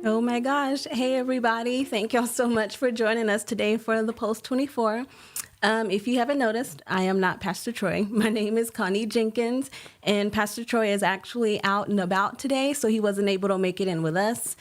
Oh my gosh. Hey, everybody. Thank y'all so much for joining us today for the Post 24. If you haven't noticed, I am not Pastor Troy. My name is Connie Jenkins, and Pastor Troy is actually out and about today, so he wasn't able to make it in with us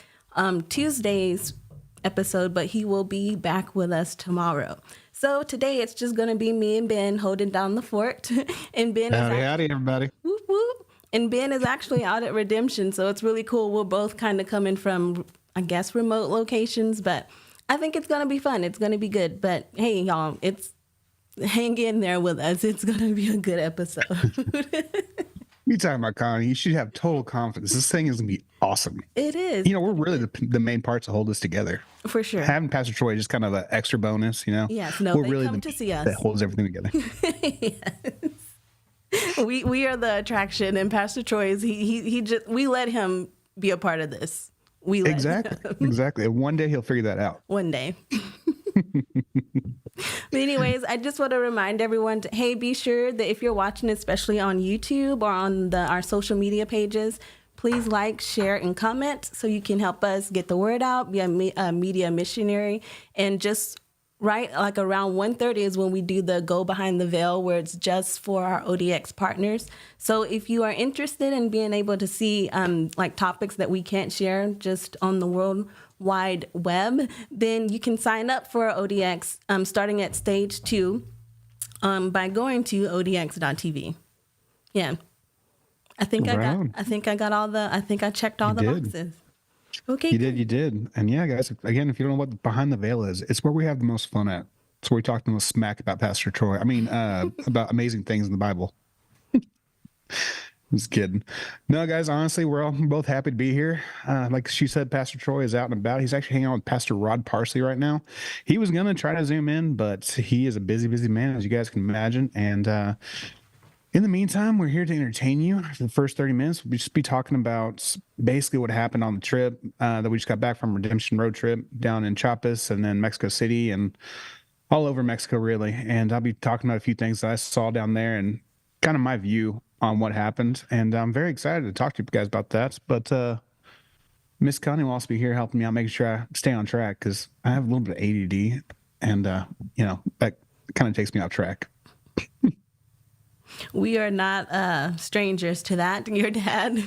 Tuesday's episode, but he will be back with us tomorrow. So today it's just going to be me and Ben holding down the fort, and Ben is Howdy, everybody. whoop, whoop. And Ben is actually out at Redemption, so it's really cool. We're both kind of coming from, I guess, remote locations, but I think it's going to be fun. It's going to be good. But hey, y'all, hang in there with us. It's going to be a good episode. You talking about Connie? You should have total confidence. This thing is gonna be awesome. It is. We're really the main parts that hold us together. For sure. Having Pastor Troy is just kind of an extra bonus. Yes. No, we're they really come the to see us. that holds everything together. Yes. We are the attraction, and Pastor Troy is he just we let him be a part of this. We let Exactly. And one day he'll figure that out. One day. But anyways, I just want to remind everyone hey, be sure that if you're watching, especially on YouTube or on our social media pages, please like, share, and comment so you can help us get the word out, be a media missionary. And just right, like around 1:30 is when we do the Go Behind the Veil, where it's just for our ODX partners. So if you are interested in being able to see like topics that we can't share just on the World Wide Web, then you can sign up for ODX starting at stage 2 by going to odx.tv. Yeah. I think I checked all the boxes. Okay. You did. And yeah, guys, again, if you don't know what Behind the Veil is, it's where we have the most fun at. It's where we talk the most smack about Pastor Troy. I mean, about amazing things in the Bible. Just kidding. No, guys, honestly, we're both happy to be here. Like she said, Pastor Troy is out and about. He's actually hanging out with Pastor Rod Parsley right now. He was going to try to zoom in, but he is a busy, busy man, as you guys can imagine. And in the meantime, we're here to entertain you for the first 30 minutes. We'll just be talking about basically what happened on the trip that we just got back from Redemption road trip down in Chiapas and then Mexico City and all over Mexico, really. And I'll be talking about a few things that I saw down there and kind of my view on what happened. And I'm very excited to talk to you guys about that. But Miss Connie will also be here helping me out, making sure I stay on track because I have a little bit of ADD and, that kind of takes me off track. We are not strangers to that. Your dad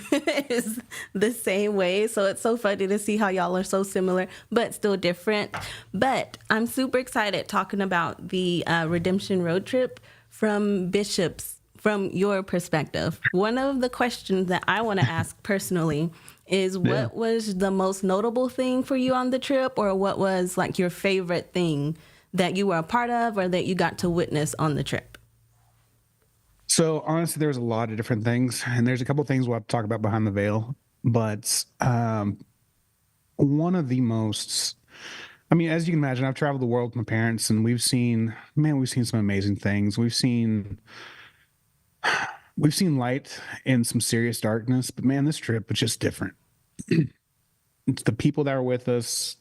is the same way. So it's so funny to see how y'all are so similar, but still different. But I'm super excited talking about the Redemption road trip from your perspective. One of the questions that I want to ask personally is what was the most notable thing for you on the trip, or what was like your favorite thing that you were a part of or that you got to witness on the trip? So honestly, there's a lot of different things, and there's a couple of things we'll have to talk about behind the veil. But one of the most, I mean, as you can imagine, I've traveled the world with my parents, and we've seen some amazing things. We've seen light in some serious darkness, but man, this trip was just different. It's the people that were with us,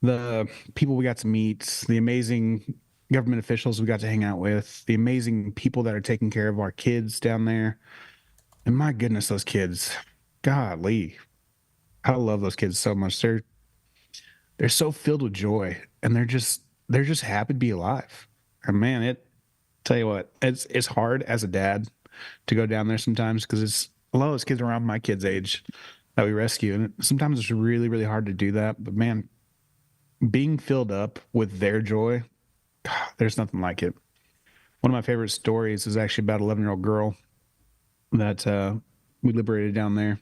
the people we got to meet, the amazing government officials we got to hang out with, the amazing people that are taking care of our kids down there. And my goodness, those kids, golly, I love those kids so much. They're so filled with joy, and they're just happy to be alive. And man, tell you what, it's hard as a dad to go down there sometimes because it's a lot of those kids around my kids' age that we rescue. And sometimes it's really, really hard to do that. But man, being filled up with their joy, God, there's nothing like it. One of my favorite stories is actually about an 11-year-old girl that we liberated down there.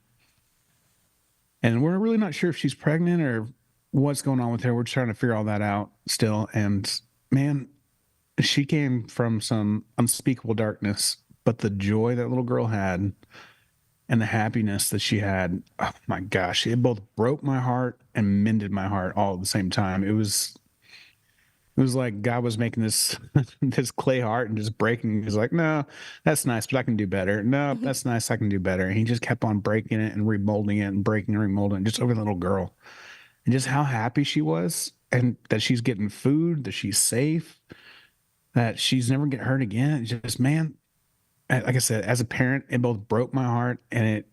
And we're really not sure if she's pregnant or what's going on with her. We're trying to figure all that out still. And man, she came from some unspeakable darkness, but the joy that little girl had and the happiness that she had, oh my gosh, it both broke my heart and mended my heart all at the same time. It was like God was making this clay heart and just breaking. He's like, no, that's nice, but I can do better. No, that's nice, I can do better. And he just kept on breaking it and remolding it and breaking and remolding it just over the little girl. And just how happy she was, and that she's getting food, that she's safe, that she's never get hurt again. It's just, man, like I said, as a parent, it both broke my heart and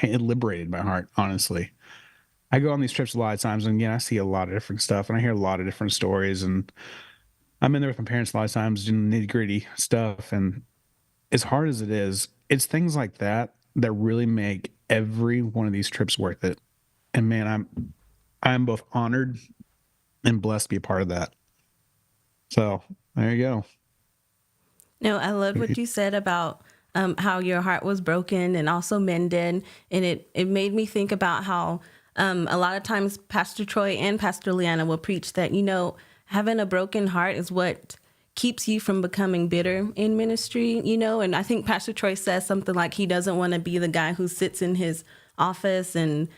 it liberated my heart, honestly. I go on these trips a lot of times, and I see a lot of different stuff, and I hear a lot of different stories, and I'm in there with my parents a lot of times doing nitty gritty stuff. And as hard as it is, it's things like that that really make every one of these trips worth it. And man, I'm both honored and blessed to be a part of that. So there you go. No, I love what you said about how your heart was broken and also mended. And it made me think about how a lot of times Pastor Troy and Pastor Leanna will preach that, having a broken heart is what keeps you from becoming bitter in ministry, and I think Pastor Troy says something like he doesn't want to be the guy who sits in his office and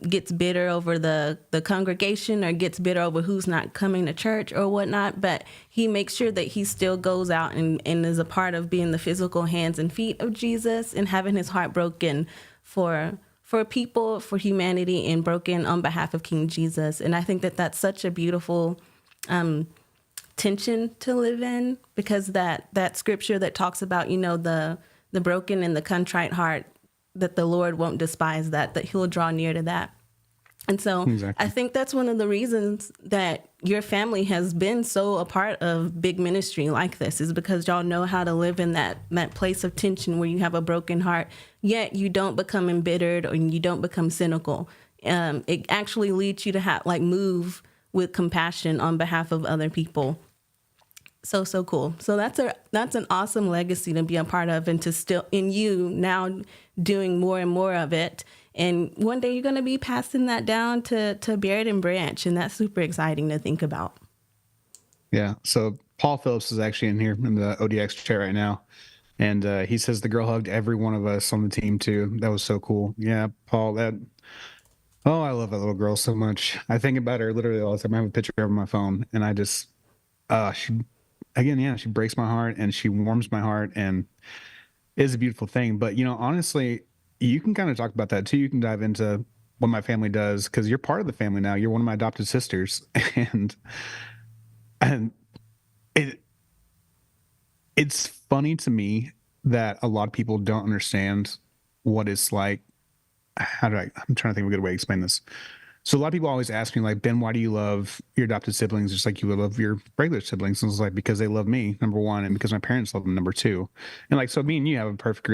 gets bitter over the congregation or gets bitter over who's not coming to church or whatnot, but he makes sure that he still goes out and is a part of being the physical hands and feet of Jesus and having his heart broken for people, for humanity, and broken on behalf of King Jesus. And I think that that's such a beautiful tension to live in, because that scripture that talks about, the broken and the contrite heart, that the Lord won't despise that he'll draw near to that. And so exactly. I think that's one of the reasons that your family has been so a part of big ministry like this, is because y'all know how to live in that place of tension where you have a broken heart, yet you don't become embittered or you don't become cynical. It actually leads you to move with compassion on behalf of other people. So cool. So that's an awesome legacy to be a part of, and to still in you now doing more and more of it. And one day you're going to be passing that down to Barrett and Branch, and that's super exciting to think about. Yeah. So Paul Phillips is actually in here in the ODX chair right now, and he says the girl hugged every one of us on the team too. That was so cool. Yeah, Paul. I love that little girl so much. I think about her literally all the time. I have a picture of her on my phone, and I just she breaks my heart and she warms my heart, and it is a beautiful thing. But, honestly, you can kind of talk about that too. You can dive into what my family does, because you're part of the family now. You're one of my adopted sisters. And it's funny to me that a lot of people don't understand what it's like. I'm trying to think of a good way to explain this. So a lot of people always ask me, like, Ben, why do you love your adopted siblings just like you would love your regular siblings? And it's like, because they love me, number one, and because my parents love them, number two. And like, so me and you have a perfect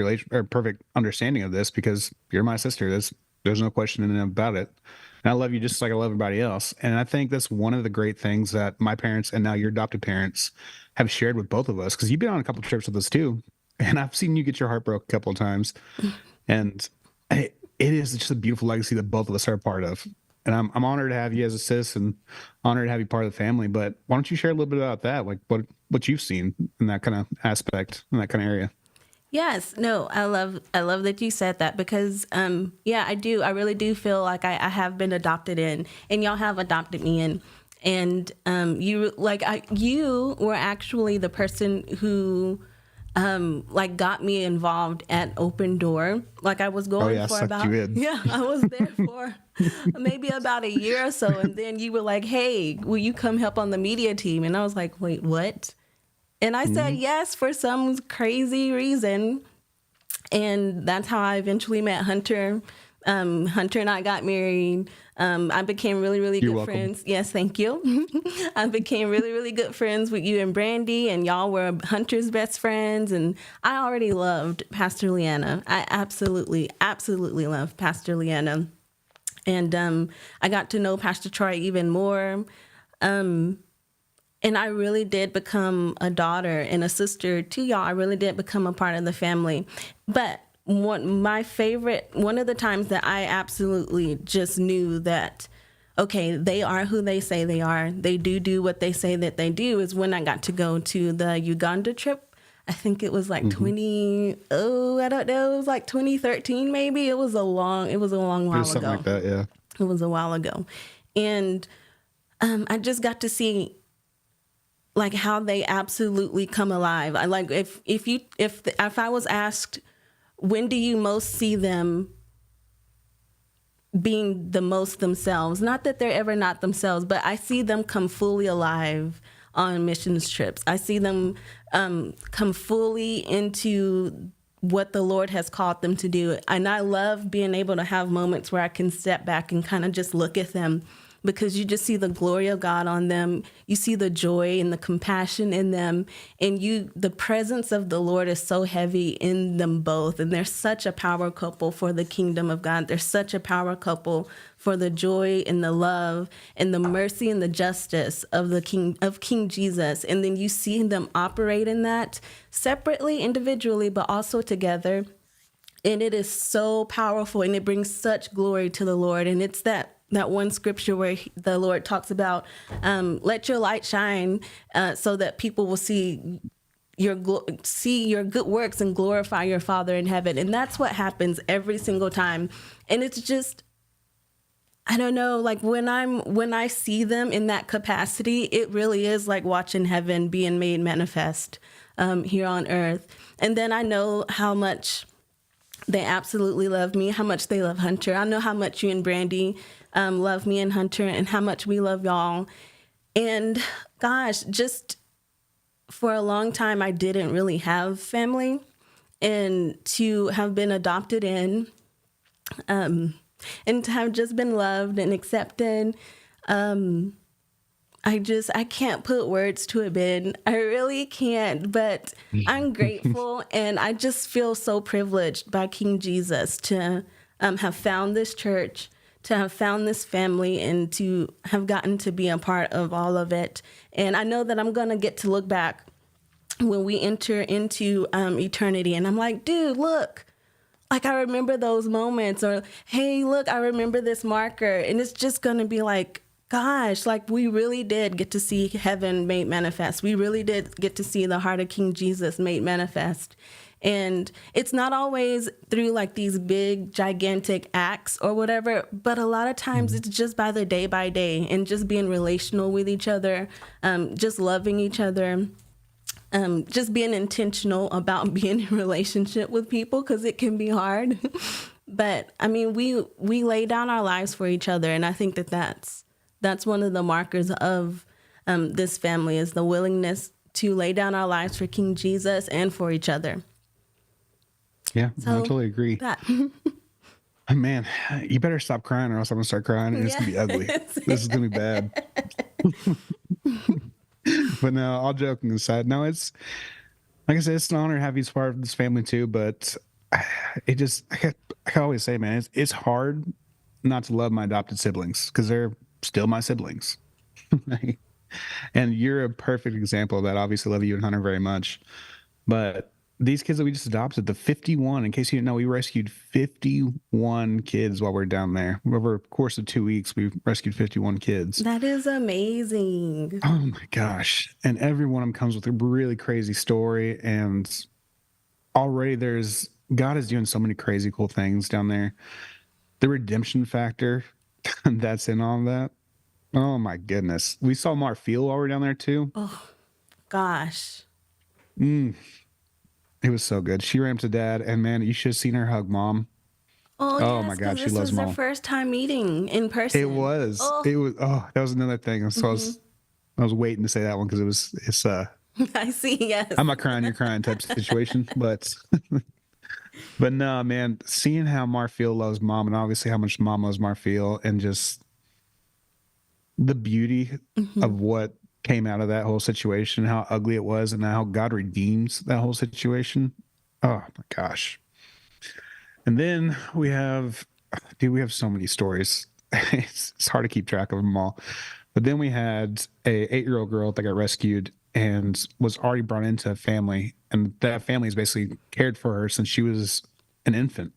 perfect understanding of this, because you're my sister. There's no question in and about it. And I love you just like I love everybody else. And I think that's one of the great things that my parents and now your adopted parents have shared with both of us, because you've been on a couple of trips with us too. And I've seen you get your heart broke a couple of times. And it is just a beautiful legacy that both of us are a part of. And I'm honored to have you as a sis, and honored to have you part of the family. But why don't you share a little bit about that, like what you've seen in that kind of aspect, in that kind of area? Yes, no, I love that you said that, because I do. I really do feel like I have been adopted in, and y'all have adopted me in. And you were actually the person who got me involved at Open Door. Like, I was going for about, I was there for maybe about a year or so. And then you were like, hey, will you come help on the media team? And I was like, wait, what? And I said yes for some crazy reason. And that's how I eventually met Hunter. Hunter and I got married. I became really, really good friends. Yes, thank you. I became really, really good friends with you and Brandy, and y'all were Hunter's best friends. And I already loved Pastor Leanna. I absolutely, absolutely loved Pastor Leanna. And I got to know Pastor Troy even more. And I really did become a daughter and a sister to y'all. I really did become a part of the family. But one of the times that I absolutely just knew that, okay, they are who they say they are. They do what they say that they do, is when I got to go to the Uganda trip. I think it was like I don't know. It was like 2013, maybe. It was a long while ago. Something like that, yeah. It was a while ago. And I just got to see like how they absolutely come alive. I like if I was asked, when do you most see them being the most themselves? Not that they're ever not themselves, but I see them come fully alive on missions trips. I see them come fully into what the Lord has called them to do. And I love being able to have moments where I can step back and kind of just look at them, because you just see the glory of God on them. You see the joy and the compassion in them. And the presence of the Lord is so heavy in them both. And they're such a power couple for the kingdom of God. They're such a power couple for the joy and the love and the mercy and the justice of King Jesus. And then you see them operate in that separately, individually, but also together. And it is so powerful, and it brings such glory to the Lord. And it's that one scripture where the Lord talks about, let your light shine so that people will see your good works and glorify your Father in heaven. And that's what happens every single time. And it's just, I don't know, like when I see them in that capacity, it really is like watching heaven being made manifest here on earth. And then I know how much they absolutely love me, how much they love Hunter. I know how much you and Brandy love me and Hunter, and how much we love y'all. And gosh, just for a long time, I didn't really have family, and to have been adopted in, and to have just been loved and accepted, I can't put words to it, Ben. I really can't, but I'm grateful, and I just feel so privileged by King Jesus to have found this church, to have found this family, and to have gotten to be a part of all of it. And I know that I'm going to get to look back when we enter into eternity, and I'm like, dude, look. Like, I remember those moments, or, hey, look, I remember this marker. And it's just going to be like, gosh, like we really did get to see heaven made manifest. We really did get to see the heart of King Jesus made manifest. And it's not always through like these big, gigantic acts or whatever, but a lot of times it's just by the day by day, and just being relational with each other, just loving each other. Just being intentional about being in relationship with people, because it can be hard. But I mean, we lay down our lives for each other, and I think that's one of the markers of this family, is the willingness to lay down our lives for King Jesus and for each other. Yeah, So, I totally agree. That. Man, you better stop crying, or else I'm gonna start crying, and it's gonna be ugly. This is gonna be bad. But no, all joking aside, no, it's like I said, it's an honor to have you as part of this family too. But it just, I always say, man, it's hard not to love my adopted siblings, because they're still my siblings. And you're a perfect example of that. Obviously, love you and Hunter very much. But these kids that we just adopted, the 51, in case you didn't know, we rescued 51 kids while we are down there. Over the course of 2 weeks, we rescued 51 kids. That is amazing. Oh my gosh. And every one of them comes with a really crazy story. And already God is doing so many crazy cool things down there. The redemption factor that's in all of that. Oh my goodness. We saw Marfeel while we were down there too. Oh gosh. It was so good. She ran up to Dad, and man, you should have seen her hug Mom. Oh, Oh yes, my God, 'cause she this loves was Mom. their first time meeting in person. It was. Oh. It was. Oh, that was another thing. So I was waiting to say that one, because it's I see. Yes. I'm not crying, you're crying type situation, but no, man, seeing how Marfeel loves Mom, and obviously how much Mom loves Marfeel, and just the beauty of what came out of that whole situation, how ugly it was, and how God redeems that whole situation. Oh my gosh. And then we have so many stories. It's hard to keep track of them all. But then we had a 8-year-old girl that got rescued and was already brought into a family, and that family has basically cared for her since she was an infant.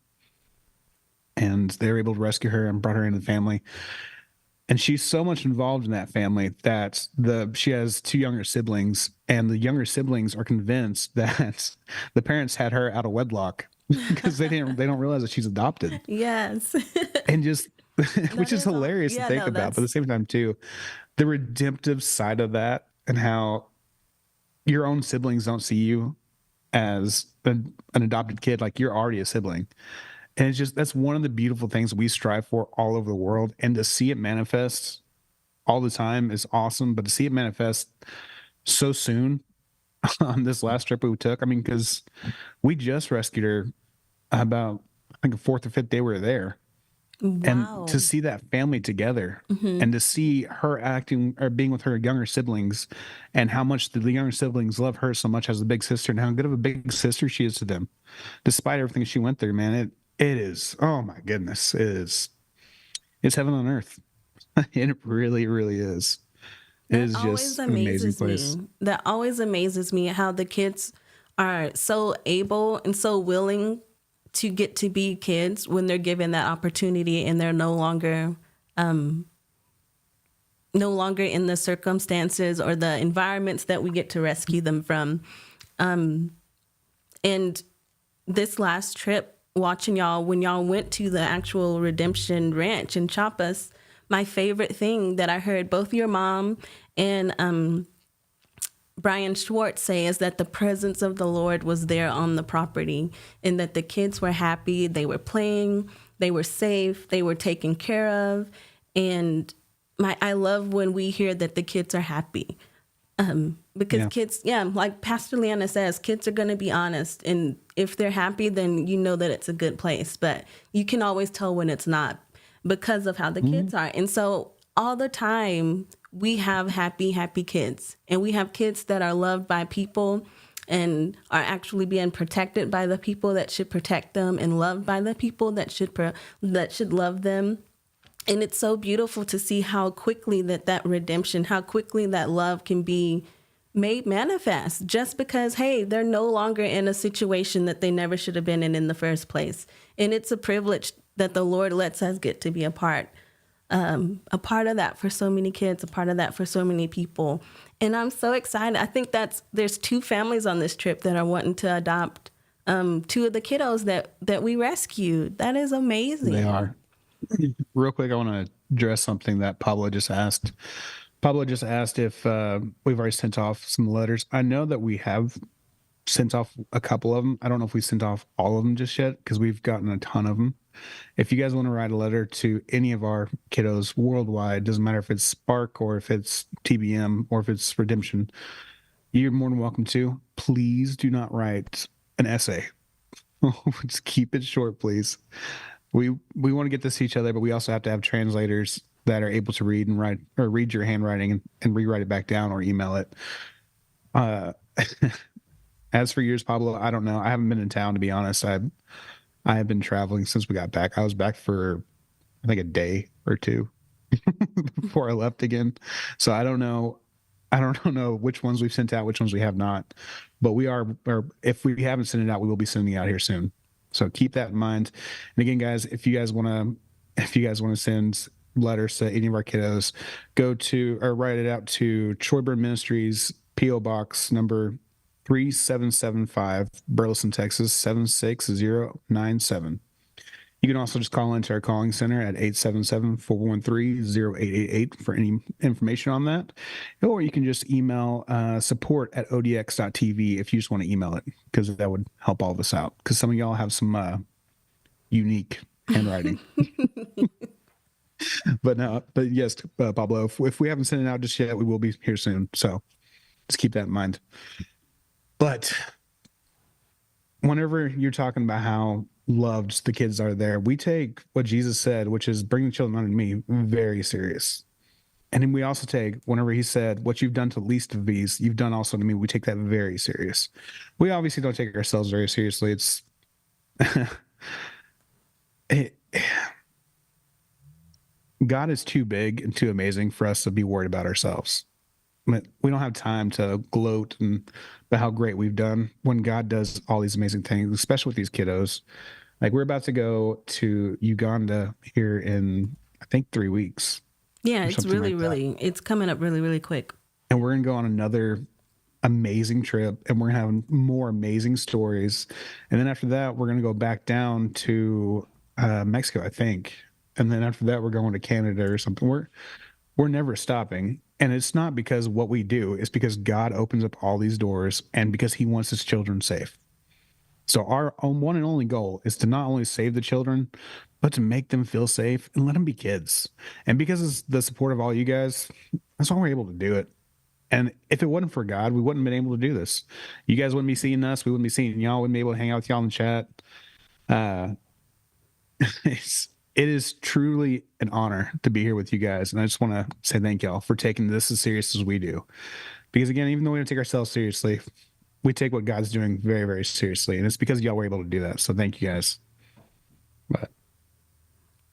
And they were able to rescue her and brought her into the family. And she's so much involved in that family that she has 2 younger siblings, and the younger siblings are convinced that the parents had her out of wedlock, because they don't realize that she's adopted. Yes. And just, which is hilarious to think about, but at the same time too, the redemptive side of that, and how your own siblings don't see you as an adopted kid, like you're already a sibling. And it's just, that's one of the beautiful things we strive for all over the world. And to see it manifest all the time is awesome. But to see it manifest so soon on this last trip we took. I mean, because we just rescued her about, I think, the fourth or fifth day we were there. And Wow. to see that family together Hmm. and to see her acting or being with her younger siblings and how much the younger siblings love her so much as a big sister and how good of a big sister she is to them, despite everything she went through, man, it is, oh my goodness, it's heaven on earth. It really, really is. It That is always just an amazing amazes place. me. That always amazes me how the kids are so able and so willing to get to be kids when they're given that opportunity and they're no longer in the circumstances or the environments that we get to rescue them from. And this last trip, watching y'all when y'all went to the actual Redemption Ranch in Chiapas, my favorite thing that I heard both your mom and Brian Schwartz say is that the presence of the Lord was there on the property and that the kids were happy, they were playing, they were safe, they were taken care of. And I love when we hear that the kids are happy. Because Yeah. kids, yeah, like Pastor Leanna says, kids are going to be honest. And if they're happy, then you know that it's a good place. But you can always tell when it's not because of how the Mhm. kids are. And so all the time, we have happy, happy kids. And we have kids that are loved by people and are actually being protected by the people that should protect them and loved by the people that should love them. And it's so beautiful to see how quickly that redemption, how quickly that love can be made manifest just because, hey, they're no longer in a situation that they never should have been in the first place. And it's a privilege that the Lord lets us get to be a part of that for so many kids, a part of that for so many people. And I'm so excited. I think there's two families on this trip that are wanting to adopt two of the kiddos that we rescued. That is They amazing. are. Real quick, I want to address something that Pablo just asked. Pablo just asked if we've already sent off some letters. I know that we have sent off a couple of them. I don't know if we sent off all of them just yet because we've gotten a ton of them. If you guys want to write a letter to any of our kiddos worldwide, doesn't matter if it's Spark or if it's TBM or if it's Redemption, you're more than welcome to. Please do not write an essay. Just keep it short, please. We want to get this to each other, but we also have to have translators that are able to read and write or read your handwriting and rewrite it back down or email it. Uh, as for yours, Pablo, I don't know. I haven't been in town to be honest. I have been traveling since we got back. I was back for I think a day or two before I left again. So I don't know. I don't know which ones we've sent out, which ones we have not. But we are, or if we haven't sent it out, we will be sending it out here soon. So keep that in mind. And again, guys, if you guys want to send letters to any of our kiddos, go to or write it out to Troyburn Ministries, PO Box number 3775, Burleson, Texas 76097. You can also just call into our calling center at 877-413-0888 for any information on that. Or you can just email support@odx.tv if you just want to email it, because that would help all of us out. Because some of y'all have some unique handwriting. But no, but yes, Pablo, if we haven't sent it out just yet, we will be here soon. So just keep that in mind. But whenever you're talking about how loved the kids are there, we take what Jesus said, which is bring the children unto me, very serious. And then we also take, whenever he said, what you've done to least of these, you've done also to me, we take that very serious. We obviously don't take ourselves very seriously. It's, it, God is too big and too amazing for us to be worried about ourselves. We don't have time to gloat and about how great we've done when God does all these amazing things, especially with these kiddos. Like we're about to go to Uganda here in I think 3 weeks Yeah, or it's something really, like that, really, it's coming up really, really quick. and we're gonna go on another amazing trip, and we're gonna have more amazing stories, and then after that we're gonna go back down to Mexico, I think, and then after that we're going to Canada or something. We're never stopping. And it's not because what we do, it's because God opens up all these doors and because he wants his children safe. So our own one and only goal is to not only save the children, but to make them feel safe and let them be kids. And because of the support of all you guys, that's why we're able to do it. And if it wasn't for God, we wouldn't have been able to do this. You guys wouldn't be seeing us. We wouldn't be seeing y'all. Wouldn't be able to hang out with y'all in the chat. Uh, it is truly an honor to be here with you guys. And I just want to say thank y'all for taking this as serious as we do. Because again, even though we don't take ourselves seriously, we take what God's doing very, very seriously. And it's because y'all were able to do that. So thank you guys. But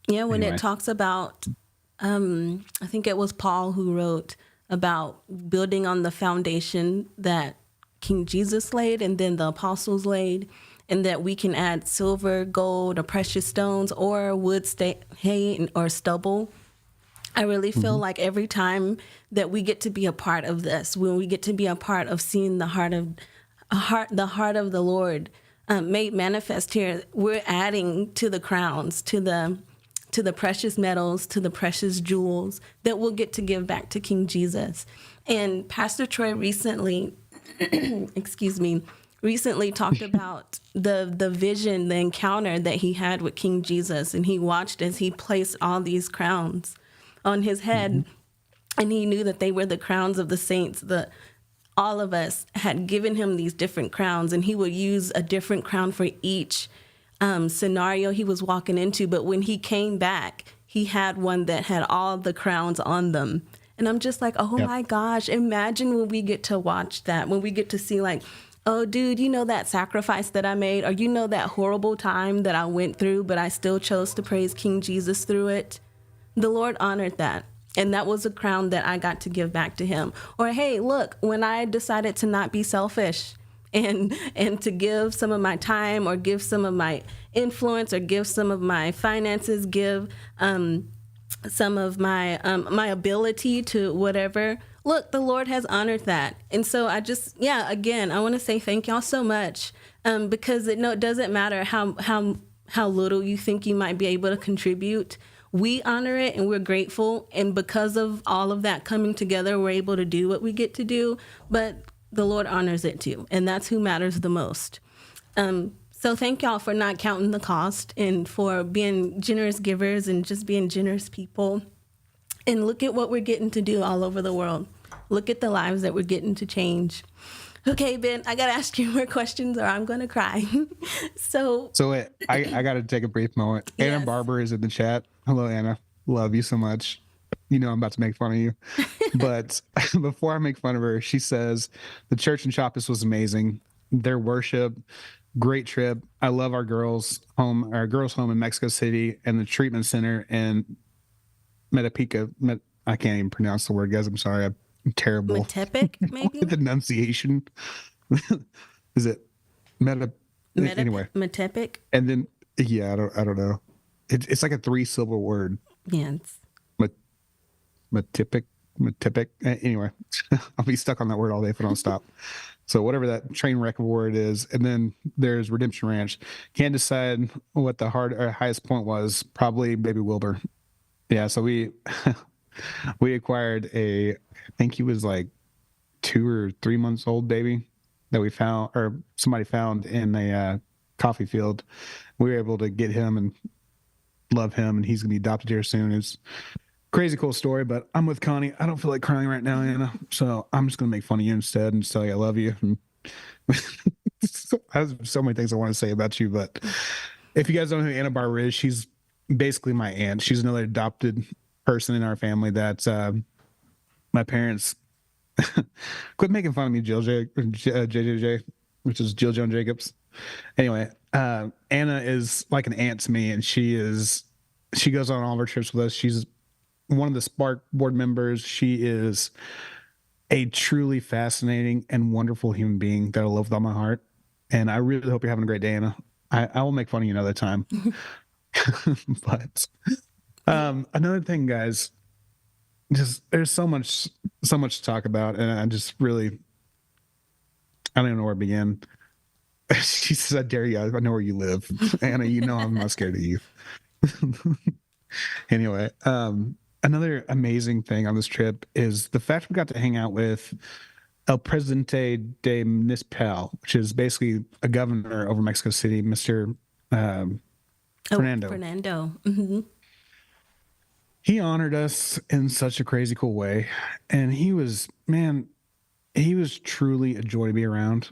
yeah, when anyway. it talks about, I think it was Paul who wrote about building on the foundation that King Jesus laid and then the apostles laid, and that we can add silver, gold, or precious stones, or wood, hay, or stubble. I really feel like every time that we get to be a part of this, when we get to be a part of seeing the heart of the Lord made manifest here, we're adding to the crowns, to the precious metals, to the precious jewels that we'll get to give back to King Jesus. And Pastor Troy recently, recently talked about the vision, the encounter that he had with King Jesus, and he watched as he placed all these crowns on his head, and he knew that they were the crowns of the saints. All of us had given him these different crowns, and he would use a different crown for each scenario he was walking into. But when he came back, he had one that had all the crowns on them. And I'm just like, oh my gosh, imagine when we get to watch that, when we get to see like, oh, dude, you know that sacrifice that I made, or you know that horrible time that I went through, but I still chose to praise King Jesus through it. The Lord honored that. And that was a crown that I got to give back to him. Or, hey, look, when I decided to not be selfish and to give some of my time, or give some of my influence, or give some of my finances, give some of my my ability to whatever. Look, the Lord has honored that. And so I just, again, I want to say thank y'all so much, because it doesn't matter how little you think you might be able to contribute. We honor it and we're grateful. And because of all of that coming together, we're able to do what we get to do. But the Lord honors it too. And that's who matters the most. So thank y'all for not counting the cost, and for being generous givers and just being generous people. And look at what we're getting to do all over the world. Look at the lives that we're getting to change. Okay, Ben, I got to ask you more questions or I'm going to cry. So I got to take a brief moment. Yes. Anna Barber is in the chat. Hello, Anna. Love you so much. You know I'm about to make fun of you. But before I make fun of her, she says, the church in Chiapas was amazing. Their worship, great trip. I love our girls' home in Mexico City, and the treatment center in Metapica. I can't even pronounce the word, guys. I'm sorry. I'm terrible. Metepic, maybe? With enunciation. Is it anyway? Metepic? And then, I don't know. It's like a 3-syllable word. Yes. Metepic. Anyway, I'll be stuck on that word all day if I don't stop. So whatever that train wreck of word is. And then there's Redemption Ranch. Can't decide what the highest point was. Probably Baby Wilbur. Yeah. So we acquired I think he was like 2 or 3 months old baby that we found, or somebody found in a coffee field. We were able to get him and love him, and he's gonna be adopted here soon. It's crazy cool story, but I'm with Connie. I don't feel like crying right now, Anna. So I'm just gonna make fun of you instead and tell you I love you. I have so many things I want to say about you, but if you guys don't know who Anna Barber is, she's basically my aunt. She's another adopted person in our family that my parents quit making fun of me, JJJ, which is Jill Joan Jacobs. Anyway, Anna is like an aunt to me, and she goes on all of our trips with us. She's one of the Spark board members. She is a truly fascinating and wonderful human being that I love with all my heart. And I really hope you're having a great day, Anna. I will make fun of you another time. But another thing, guys, just there's so much to talk about, and I just really, I don't even know where to begin. She says, I dare you. I know where you live. Anna, you know I'm not scared of you. Anyway, another amazing thing on this trip is the fact we got to hang out with El Presidente de Municipal, which is basically a governor over Mexico City, Mr. Fernando. Mm-hmm. He honored us in such a crazy cool way. And he was, man, he was truly a joy to be around.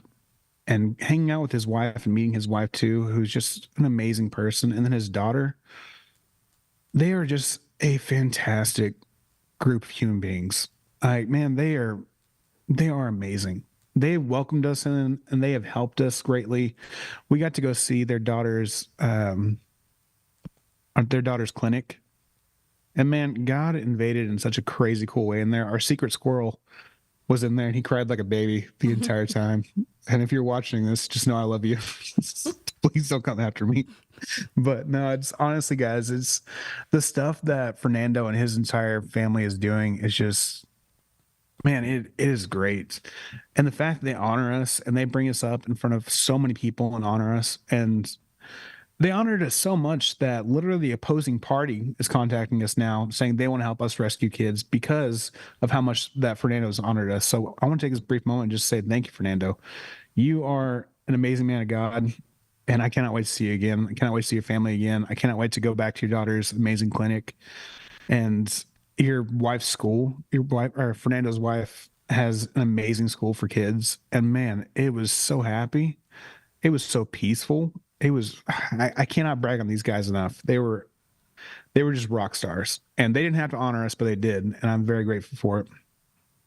And hanging out with his wife and meeting his wife too, who's just an amazing person, and then his daughter, they are just a fantastic group of human beings. Like, man, they are amazing. They welcomed us in and they have helped us greatly. We got to go see their daughter's clinic. And man, God invaded in such a crazy cool way in there. Our secret squirrel was in there and he cried like a baby the entire time. And if you're watching this, just know I love you. Please don't come after me. But no, it's honestly, guys, it's the stuff that Fernando and his entire family is doing is just, man, it is great. And the fact that they honor us and they bring us up in front of so many people and honor us, and they honored us so much that literally the opposing party is contacting us now saying they want to help us rescue kids because of how much that Fernando's honored us. So I want to take this brief moment and just say thank you, Fernando. You are an amazing man of God. And I cannot wait to see you again. I cannot wait to see your family again. I cannot wait to go back to your daughter's amazing clinic and your wife's school. Your wife, or Fernando's wife, has an amazing school for kids. And man, it was so happy. It was so peaceful. It was, I cannot brag on these guys enough. They were just rock stars, and they didn't have to honor us, but they did. And I'm very grateful for it.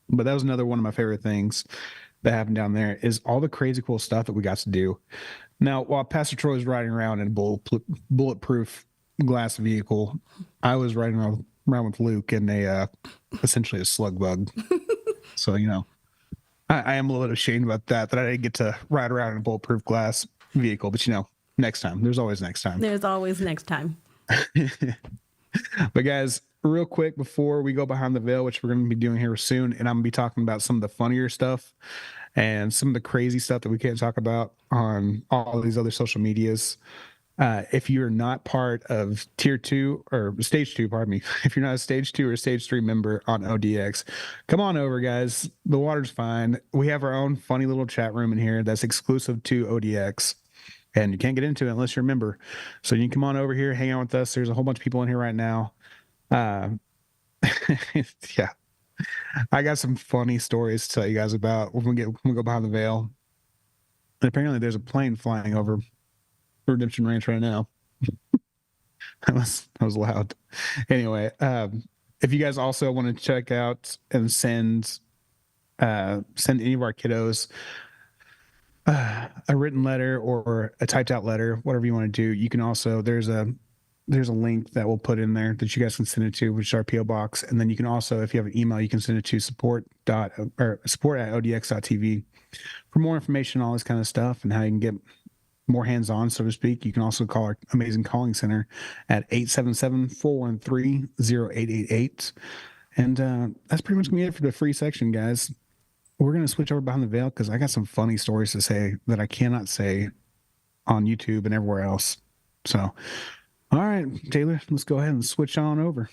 But that was another one of my favorite things that happened down there is all the crazy cool stuff that we got to do. Now, while Pastor Troy was riding around in a bulletproof glass vehicle, I was riding around with Luke in essentially a slug bug. So, I am a little bit ashamed about that I didn't get to ride around in a bulletproof glass vehicle. But, next time. There's always next time. There's always next time. But guys, real quick before we go behind the veil, which we're going to be doing here soon, and I'm going to be talking about some of the funnier stuff and some of the crazy stuff that we can't talk about on all these other social medias. If you're not part of tier 2 or stage 2, pardon me, if you're not a stage 2 or stage 3 member on ODX, come on over, guys. The water's fine. We have our own funny little chat room in here that's exclusive to ODX. And you can't get into it unless you're a member. So you can come on over here, hang out with us. There's a whole bunch of people in here right now. Yeah. I got some funny stories to tell you guys about when we go behind the veil. And apparently there's a plane flying over Redemption Ranch right now. that was loud. Anyway, if you guys also want to check out and send any of our kiddos a written letter or a typed out letter, whatever you want to do, you can also, there's a link that we'll put in there that you guys can send it to, which is our PO box. And then you can also, if you have an email, you can send it to support@odx.tv for more information, all this kind of stuff, and how you can get more hands-on, so to speak. You can also call our amazing calling center at 877-413-0888. And that's pretty much gonna be it for the free section, guys. We're going to switch over behind the veil because I got some funny stories to say that I cannot say on YouTube and everywhere else. So, all right, Taylor, let's go ahead and switch on over.